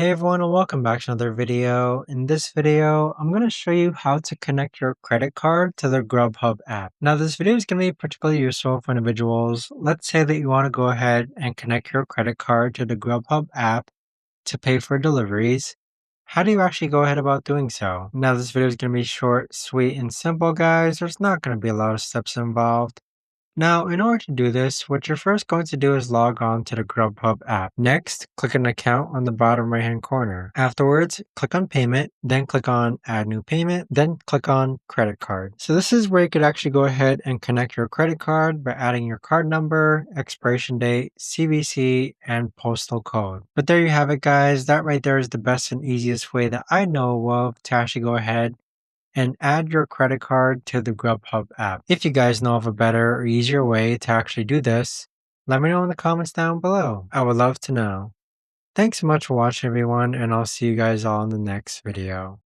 Hey everyone and welcome back to another video. In this video, I'm going to show you how to connect your credit card to the Grubhub app. Now this video is going to be particularly useful for individuals. Let's say that you want to go ahead and connect your credit card to the Grubhub app to pay for deliveries. How do you actually go ahead about doing so? Now this video is going to be short, sweet, and simple guys. There's not going to be a lot of steps involved. Now, in order to do this, what you're first going to do is log on to the Grubhub app. Next, click an account on the bottom right hand corner. Afterwards, click on payment, then click on add new payment, then click on credit card. So this is where you could actually go ahead and connect your credit card by adding your card number, expiration date, CVC, and postal code. But there you have it guys, that right there is the best and easiest way that I know of to actually go ahead and add your credit card to the Grubhub app. If you guys know of a better or easier way to actually do this, let me know in the comments down below. I would love to know. Thanks so much for watching everyone, and I'll see you guys all in the next video.